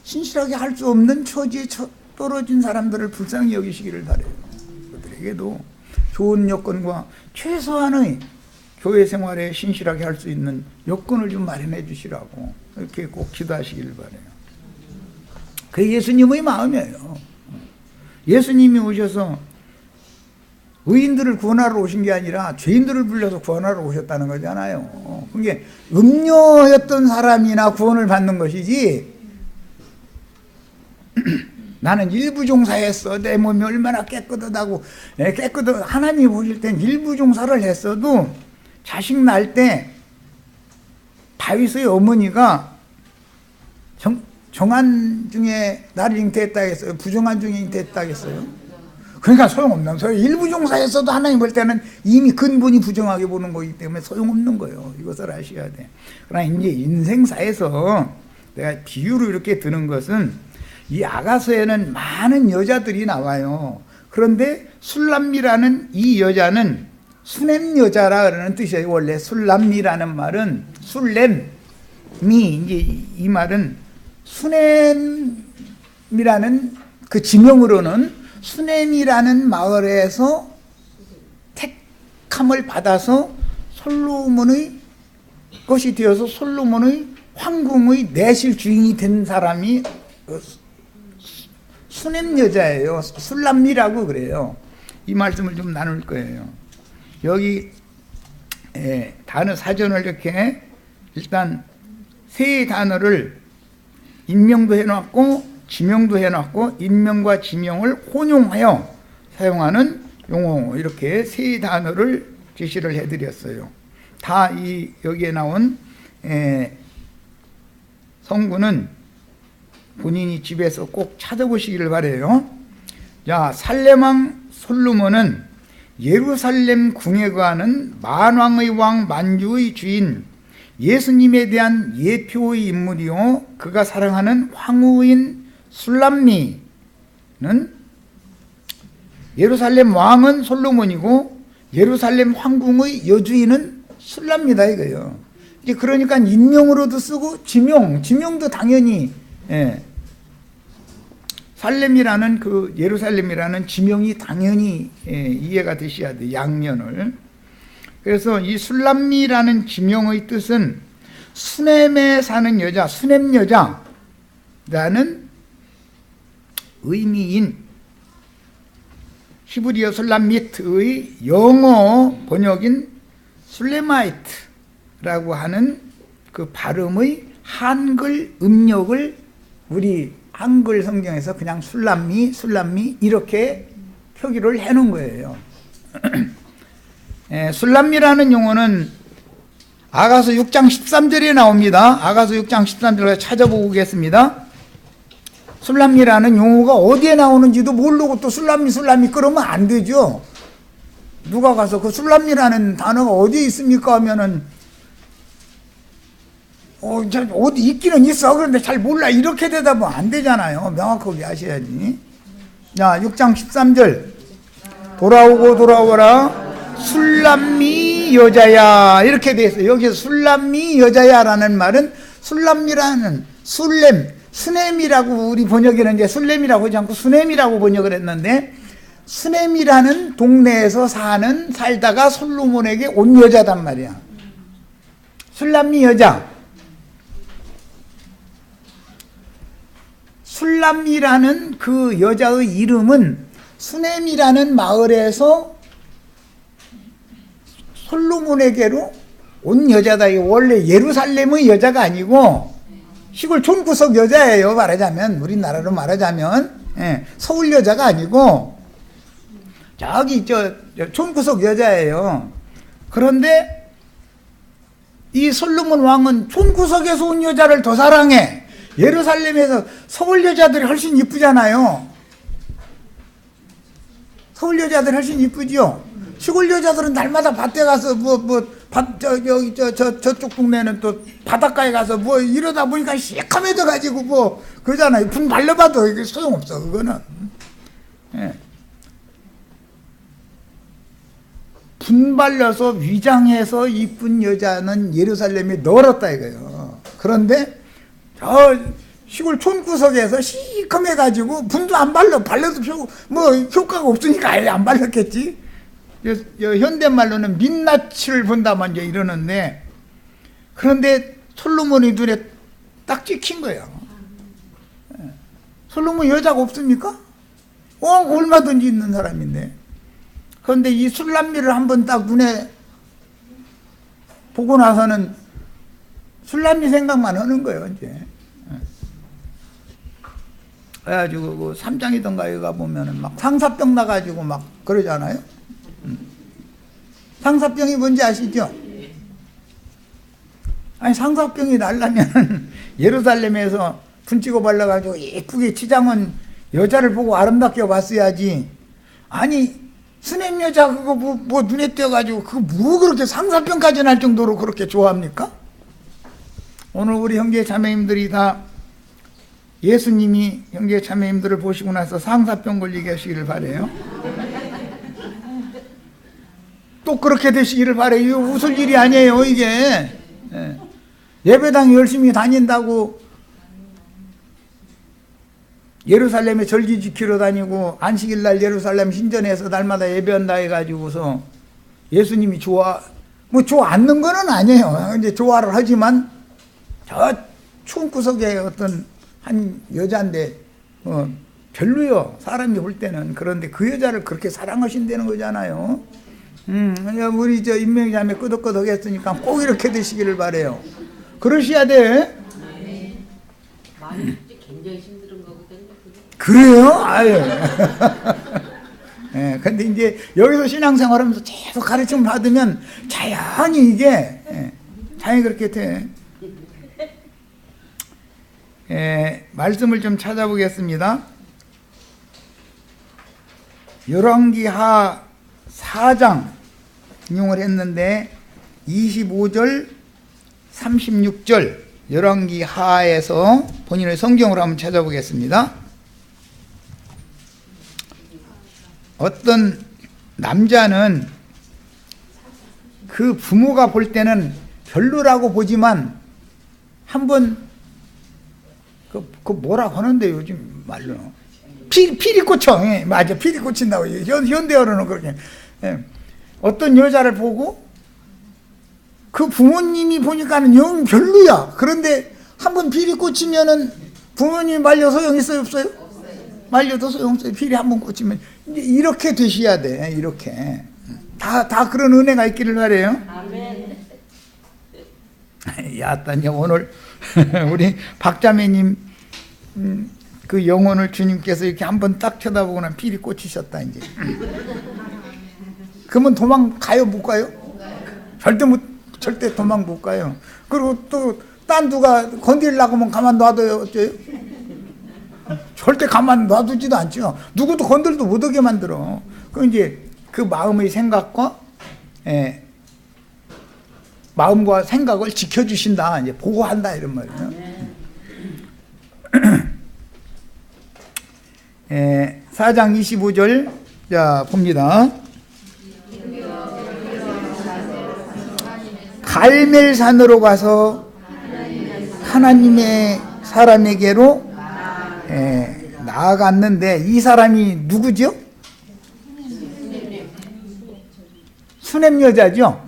신실하게 할 수 없는 처지에 떨어진 사람들을 불쌍히 여기시기를 바라요. 그들에게도 좋은 여건과 최소한의 교회 생활에 신실하게 할 수 있는 여건을 좀 마련해 주시라고 이렇게 꼭 기도하시기를 바라요. 그게 예수님의 마음이에요. 예수님이 오셔서 의인들을 구원하러 오신 게 아니라 죄인들을 불러서 구원하러 오셨다는 거잖아요. 그게 음녀였던 사람이나 구원을 받는 것이지 나는 일부 종사했어. 내 몸이 얼마나 깨끗하다고. 하나님 보실 땐 일부 종사를 했어도 자식 낳을 때 다윗의 어머니가 정한 중에 나를 잉태했다 했어요? 부정한 중에 잉태했다 했어요? 그러니까 소용없는 거예요. 일부 종사했어도 하나님 볼 때는 이미 근본이 부정하게 보는 거기 때문에 소용없는 거예요. 이것을 아셔야 돼. 그러나 이제 인생사에서 내가 비유로 이렇게 드는 것은 이 아가서에는 많은 여자들이 나와요. 그런데 술람미라는 이 여자는 수냄 여자라 그러는 뜻이에요. 원래 술람미라는 말은 술냄미, 이제 이 말은 수냄이라는 그 지명으로는 수냄이라는 마을에서 택함을 받아서 솔로몬의 것이 되어서 솔로몬의 황궁의 내실 주인이 된 사람이 수냄 여자예요. 술람미라고 그래요. 이 말씀을 좀 나눌 거예요. 여기 단어 사전을 이렇게 일단 세 단어를 인명도 해놨고 지명도 해놨고 인명과 지명을 혼용하여 사용하는 용어 이렇게 세 단어를 제시를 해드렸어요. 다 여기에 나온 성구는 본인이 집에서 꼭 찾아보시기를 바래요. 자, 살렘왕 솔로몬은 예루살렘 궁에 거하는 만왕의 왕 만주의 주인 예수님에 대한 예표의 인물이요 그가 사랑하는 황후인 술람미는 예루살렘 왕은 솔로몬이고 예루살렘 황궁의 여주인은 술라입니다 이거요. 이제 그러니까 인명으로도 쓰고 지명도 당연히 살렘이라는 그 예루살렘이라는 지명이 당연히 이해가 되셔야 돼. 양면을. 그래서 이 술람미라는 지명의 뜻은 수넴에 사는 여자, 수넴 여자라는 의미인 히브리어 술람미트의 영어 번역인 술레마이트라고 하는 그 발음의 한글 음력을 우리 한글 성경에서 그냥 술람미 이렇게 표기를 해놓은 거예요. 술람미라는 용어는 아가서 6장 13절에 나옵니다. 아가서 6장 13절에 찾아보고 오겠습니다. 술람미라는 용어가 어디에 나오는지도 모르고 또 술람미 그러면 안 되죠. 누가 가서 그 술람미라는 단어가 어디에 있습니까 하면은 어디 있기는 있어. 그런데 잘 몰라. 이렇게 대답하면 안 되잖아요. 명확하게 하셔야지. 자, 6장 13절. 돌아오고 돌아오라 술람미 여자야. 이렇게 돼 있어요. 여기서 술람미 여자야라는 말은 술람미라는 수넴이라고 우리 번역에는 이제 술렘이라고 하지 않고 수넴이라고 번역을 했는데, 수넴이라는 동네에서 살다가 솔로몬에게 온 여자단 말이야. 술람미 여자. 술람미라는 그 여자의 이름은 수넴이라는 마을에서 솔로몬에게로 온 여자다. 원래 예루살렘의 여자가 아니고 시골 촌구석 여자예요. 말하자면 우리나라로 말하자면 서울 여자가 아니고 저기 촌구석 여자예요. 그런데 이 솔로몬 왕은 촌구석에서 온 여자를 더 사랑해. 예루살렘에서 서울 여자들이 훨씬 이쁘잖아요. 서울 여자들이 훨씬 이쁘죠. 시골 여자들은 날마다 밭에 가서 저쪽 동네는 또 바닷가에 가서 이러다 보니까 시커매져 가지고 그러잖아요. 분 발라봐도 이게 소용없어. 그거는. 분 발려서 위장해서 이쁜 여자는 예루살렘에 널었다 이거예요. 그런데 저 시골 촌구석에서 시커매가지고 분도 안 발라도 효과가 없으니까 아예 안 발랐겠지. 현대말로는 민낯을 본다만 이제 이러는데, 그런데 솔로몬이 눈에 딱 찍힌 거예요. 솔로몬 여자가 없습니까? 얼마든지 있는 사람인데. 그런데 이 술람미를 한번 딱 눈에 보고 나서는 술람미 생각만 하는 거예요, 이제. 그래가지고 그 삼장이던가 여기 가보면은 막 상사병 나가지고 막 그러잖아요. 상사병이 뭔지 아시죠? 아니, 상사병이 날라면 예루살렘에서 분 찍어 발라가지고 예쁘게 치장은 여자를 보고 아름답게 봤어야지. 아니, 수넴 여자 그거 눈에 띄어가지고 그거 그렇게 상사병까지 날 정도로 그렇게 좋아합니까? 오늘 우리 형제 자매님들이 다 예수님이 형제 자매님들을 보시고 나서 상사병 걸리게 하시기를 바라요. 또 그렇게 되시기를 바라요. 이거 웃을 일이 아니에요, 이게. 예배당 열심히 다닌다고 예루살렘에 절기 지키러 다니고 안식일날 예루살렘 신전에서 날마다 예배한다 해가지고서 예수님이 좋아하는 거는 아니에요. 이제 좋아를 하지만 저 추운 구석에 어떤 한 여자인데 별로요. 사람이 볼 때는. 그런데 그 여자를 그렇게 사랑하신다는 거잖아요. 우리 인명이 자매 끄덕끄덕 했으니까 꼭 이렇게 되시기를 바래요. 그러셔야 돼.
많이 굉장히 힘든 거거든요.
그래요? 아유. 근데 이제 여기서 신앙생활 하면서 계속 가르침 받으면 자연히 이게, 자연히 그렇게 돼. 말씀을 좀 찾아보겠습니다. 열왕기하 4장 인용을 했는데 25절 36절 열왕기하에서 본인의 성경으로 한번 찾아보겠습니다. 어떤 남자는 그 부모가 볼 때는 별로라고 보지만 한번 그 뭐라고 하는데 요즘 말로 피리 꽂혀. 예, 맞아, 피리 꽂힌다고. 현대어로는 그렇게. 예. 어떤 여자를 보고 그 부모님이 보니까는 영 별로야. 그런데 한번 피리 꽂히면은 부모님이 말려 소용 있어요, 없어요? 말려도 소용없어요. 피리 한번 꽂히면 이렇게 되셔야 돼. 이렇게 다 그런 은혜가 있기를 바래요.
아멘.
야따니 오늘 우리 박자매님 그 영혼을 주님께서 이렇게 한번 딱 쳐다보고는 피리 꽂히셨다 이제. 그러면 도망가요, 못 가요? 절대 도망 못 가요. 그리고 또 딴 누가 건드리려고 하면 가만 놔둬요, 어째요? 절대 가만 놔두지도 않죠. 누구도 건들도 못하게 만들어. 그 이제 그 마음의 생각과 마음과 생각을 지켜주신다, 이제 보호한다 이런 말이에요. 4장 25절 자 봅니다. 갈멜산으로 가서 하나님의 사람에게로 나아갔는데 이 사람이 누구죠? 수냄 여자죠.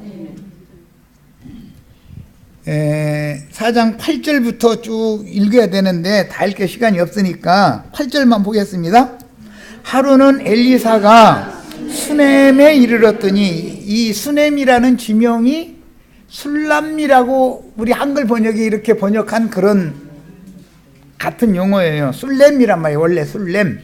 4장 8절부터 쭉 읽어야 되는데 다 읽을 시간이 없으니까 8절만 보겠습니다. 하루는 엘리사가 수냄에 이르렀더니, 이 수냄이라는 지명이 술람이라고 우리 한글 번역이 이렇게 번역한 그런 같은 용어예요. 술렘이란 말이에요. 원래 술렘.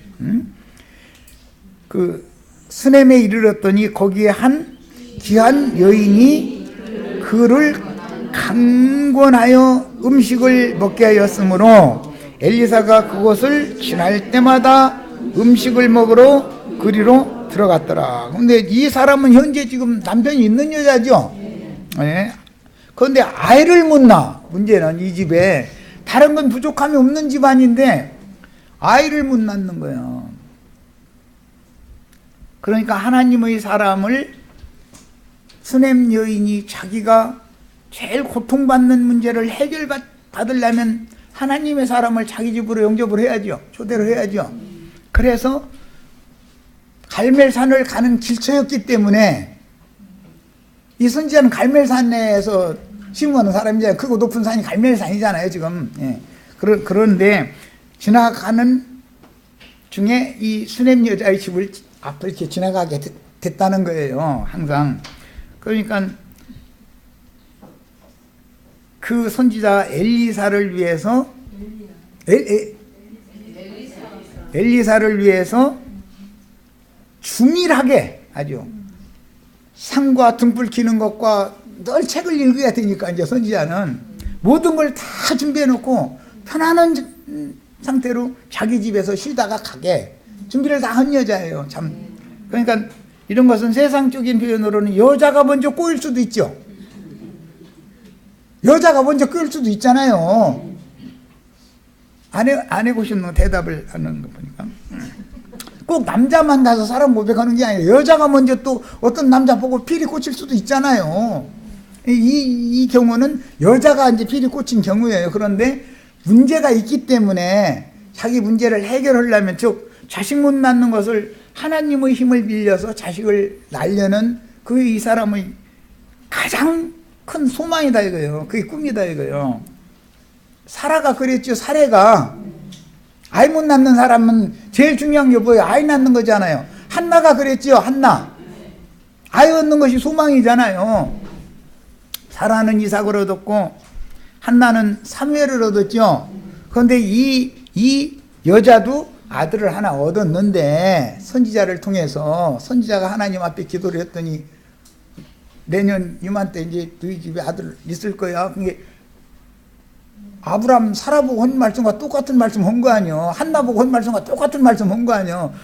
그 수냄에 이르렀더니 거기에 한 귀한 여인이 그를 강권하여 음식을 먹게 하였으므로 엘리사가 그곳을 지날 때마다 음식을 먹으러 그리로 들어갔더라. 근데 이 사람은 현재 지금 남편이 있는 여자죠. 예. 그런데 아이를 못 낳아. 문제는 이 집에 다른 건 부족함이 없는 집안인데 아이를 못 낳는 거예요. 그러니까 하나님의 사람을 수냄 여인이 자기가 제일 고통받는 문제를 해결받으려면 하나님의 사람을 자기 집으로 영접을 해야죠. 초대를 해야죠. 그래서 갈멜산을 가는 길처였기 때문에, 이 선지자는 갈멜산에서 심어하는 사람이잖아요. 크고 높은 산이 갈멜산이잖아요 지금. 예. 그런데 지나가는 중에 이 수냄 여자의 집을 앞을 이렇게 지나가게 됐다는 거예요. 항상. 그러니까 그 선지자 엘리사를 위해서 엘리사를 위해서 중일하게 아주 상과 등불 켜는 것과 늘 책을 읽어야 되니까 이제 선지자는 모든 걸 다 준비해 놓고 편안한 상태로 자기 집에서 쉬다가 가게 준비를 다 한 여자예요. 참. 그러니까 이런 것은 세상적인 표현으로는 여자가 먼저 꼬일 수도 있죠. 여자가 먼저 꼬일 수도 있잖아요. 안 해보시는 대답을 하는 거 보니까. 꼭 남자만 가서 사람 고백하는 게 아니라 여자가 먼저 또 어떤 남자 보고 필이 꽂힐 수도 있잖아요. 이 경우는 여자가 이제 필이 꽂힌 경우예요. 그런데 문제가 있기 때문에 자기 문제를 해결하려면, 즉 자식 못 낳는 것을 하나님의 힘을 빌려서 자식을 낳으려는 그 이 사람의 가장 큰 소망이다 이거예요. 그게 꿈이다 이거예요. 사라가 그랬죠. 사례가 아이 못 낳는 사람은 제일 중요한 게 뭐예요? 아이 낳는 거잖아요. 한나가 그랬죠. 한나 아이 얻는 것이 소망이잖아요. 사라는 이삭을 얻었고 한나는 사무엘을 얻었죠. 그런데 이 여자도 아들을 하나 얻었는데 선지자를 통해서 선지자가 하나님 앞에 기도를 했더니 내년 이맘때 이제 너희 집에 아들 있을 거야. 그게 아브람 사라 보고 한 말씀과 똑같은 말씀 한 거 아니요. 한나 보고 한 말씀과 똑같은 말씀 한 거 아니요.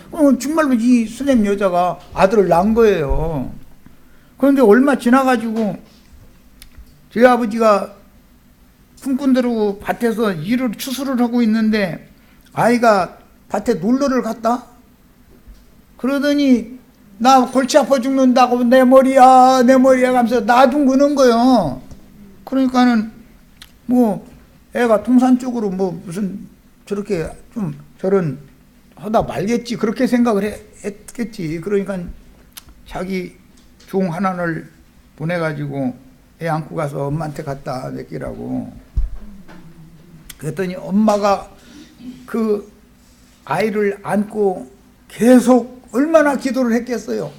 정말로 이 수냄 여자가 아들을 낳은 거예요. 그런데 얼마 지나가지고 저희 아버지가 품꾼들하고 밭에서 일을 추수를 하고 있는데 아이가 밭에 놀러를 갔다? 그러더니 나 골치 아파 죽는다고 내 머리야 하면서 놔둔 거요. 그러니까는 뭐 애가 통산 쪽으로 뭐 무슨 저렇게 좀 저런 하다 말겠지 그렇게 생각을 했겠지. 그러니까 자기 종 하나를 보내가지고 애 안고 가서 엄마한테 갖다 맡기라고. 그랬더니 엄마가 그 아이를 안고 계속 얼마나 기도를 했겠어요.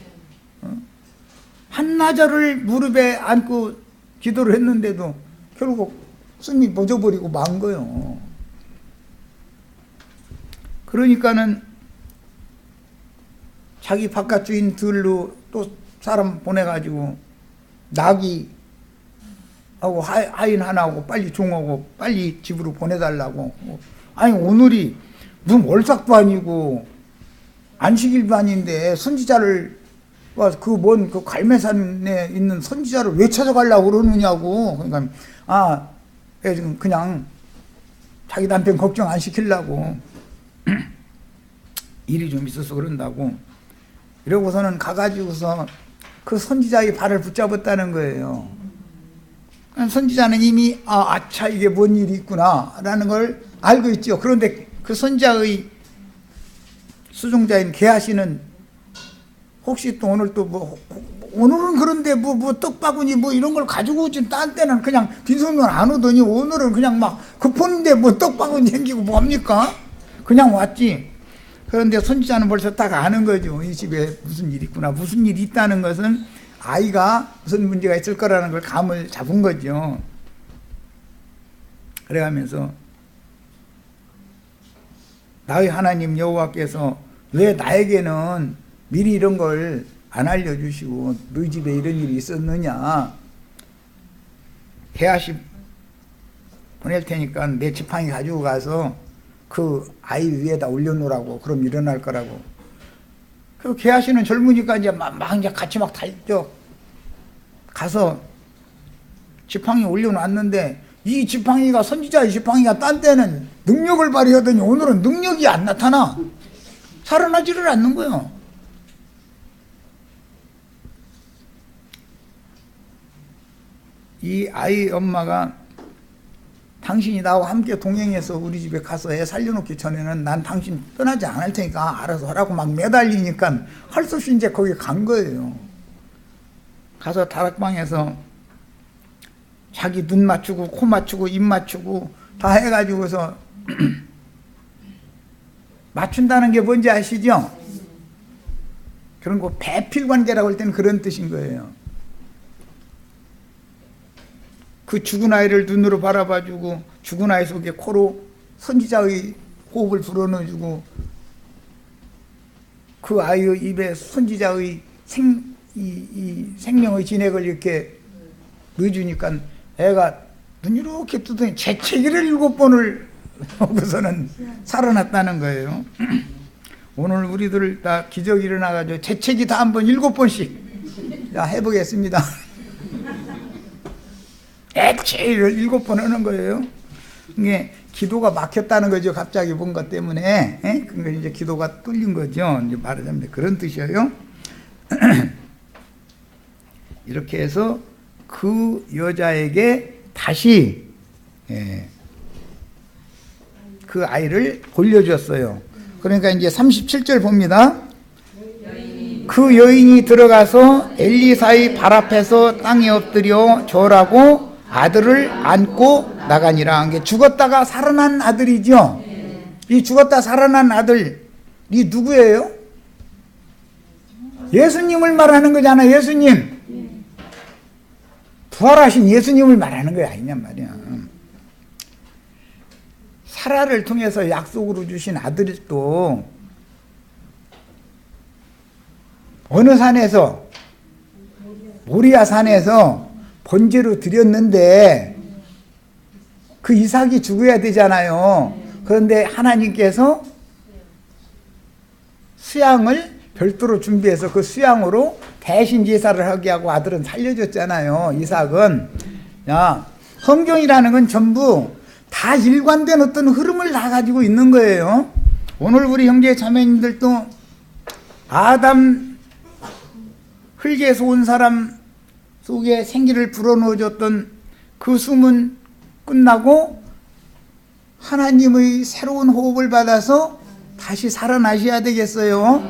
한나절을 무릎에 안고 기도를 했는데도 결국 숨이 멎어버리고 만 거요. 그러니까는 자기 바깥 주인들로 또 사람 보내가지고 나귀하고 하인 하나하고 빨리 종하고 빨리 집으로 보내달라고. 아니 오늘이 무슨 월삭도 아니고 안식일도 아닌데 선지자를 그 갈매산에 있는 선지자를 왜 찾아가려고 그러느냐고. 그러니까 지금 그냥 자기 남편 걱정 안 시키려고 일이 좀 있어서 그런다고. 이러고서는 가가지고서 그 선지자의 발을 붙잡았다는 거예요. 선지자는 이미 아차 이게 뭔 일이 있구나 라는 걸 알고 있죠. 그런데 그 선지자의 수종자인 게하시는 혹시 또 오늘 또 오늘은 그런데 뭐 떡바구니 뭐 이런 걸 가지고 오지. 딴 때는 그냥 빈손으로 안 오더니 오늘은 그냥 막 급한데 뭐 떡바구니 생기고 뭡니까? 그냥 왔지. 그런데 선지자는 벌써 딱 아는 거죠. 이 집에 무슨 일이 있구나. 무슨 일이 있다는 것은 아이가 무슨 문제가 있을 거라는 걸 감을 잡은 거죠. 그래가면서 나의 하나님 여호와께서 왜 나에게는 미리 이런 걸 안 알려주시고 너희 집에 이런 일이 있었느냐. 게하시 보낼 테니까 내 지팡이 가지고 가서 그 아이 위에다 올려놓으라고. 그럼 일어날 거라고. 그 게하시는 젊으니까 이제 이제 같이 막 가서 지팡이 올려놨는데 이 지팡이가 선지자의 지팡이가 딴 때는 능력을 발휘하더니 오늘은 능력이 안 나타나. 살아나지를 않는 거예요. 이 아이 엄마가 당신이 나와 함께 동행해서 우리 집에 가서 애 살려놓기 전에는 난 당신 떠나지 않을 테니까 알아서 하라고 막 매달리니까 할 수 없이 이제 거기 간 거예요. 가서 다락방에서 자기 눈 맞추고 코 맞추고 입 맞추고 다 해가지고서 맞춘다는 게 뭔지 아시죠? 그런 거 배필관계라고 할 때는 그런 뜻인 거예요. 그 죽은 아이를 눈으로 바라봐주고 죽은 아이 속에 코로 선지자의 호흡을 불어넣어주고 그 아이의 입에 선지자의 생명의 진액을 이렇게 넣어주니까 애가 눈 이렇게 뜨더니 재채기를 7번을 하고서는 살아났다는 거예요. 오늘 우리들 다 기적이 일어나가지고 재채기 다 한번 7번씩 자 해보겠습니다. 액체를 7번 하는 거예요. 이게 기도가 막혔다는 거죠. 갑자기 본 것 때문에. 그러니까 이제 기도가 뚫린 거죠. 이제 말하자면 그런 뜻이에요. 이렇게 해서 그 여자에게 다시 그 아이를 돌려줬어요. 그러니까 이제 37절 봅니다. 그 여인이 들어가서 엘리사의 발 앞에서 땅에 엎드려 절하고 아들을 안고 나가니라. 이게 죽었다가 살아난 아들이죠. 이 죽었다 살아난 아들이 누구예요? 예수님을 말하는 거잖아. 예수님. 부활하신 예수님을 말하는 거야. 아니냔 말이야. 사라를 통해서 약속으로 주신 아들도 어느 산에서 모리아 산에서 번제로 드렸는데 그 이삭이 죽어야 되잖아요. 그런데 하나님께서 수양을 별도로 준비해서 그 수양으로 대신 제사를 하게 하고 아들은 살려줬잖아요. 이삭은. 야, 성경이라는 건 전부 다 일관된 어떤 흐름을 다 가지고 있는 거예요. 오늘 우리 형제 자매님들도 아담 흙에서 온 사람 속에 생기를 불어넣어줬던 그 숨은 끝나고 하나님의 새로운 호흡을 받아서 다시 살아나셔야 되겠어요.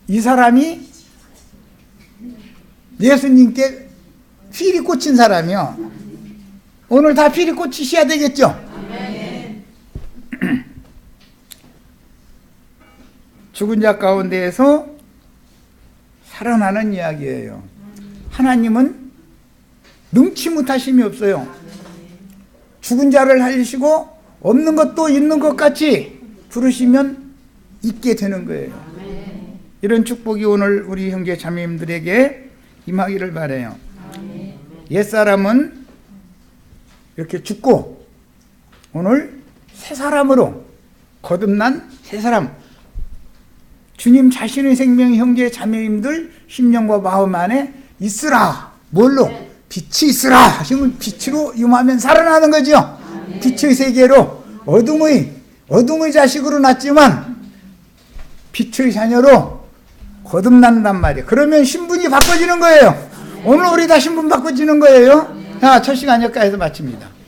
이 사람이 예수님께 필이 꽂힌 사람이요. 오늘 다 필이 꽂히셔야 되겠죠. 죽은 자 가운데에서 살아나는 이야기예요. 하나님은 능치 못하심이 없어요. 죽은 자를 살리시고 없는 것도 있는 것 같이 부르시면 있게 되는 거예요. 이런 축복이 오늘 우리 형제 자매님들에게 임하기를 바라요. 옛사람은 이렇게 죽고 오늘 새 사람으로 거듭난 새 사람, 주님 자신의 생명 형제 자매님들 심령과 마음 안에 있으라. 뭘로? 빛이 있으라 하시면 빛으로 임하면 살아나는 거죠. 빛의 세계로 어둠의 자식으로 났지만 빛의 자녀로 거듭난단 말이에요. 그러면 신분이 바꿔지는 거예요. 오늘 우리 다 신분 바꿔지는 거예요. 자, 첫 시간 여기까지서 마칩니다.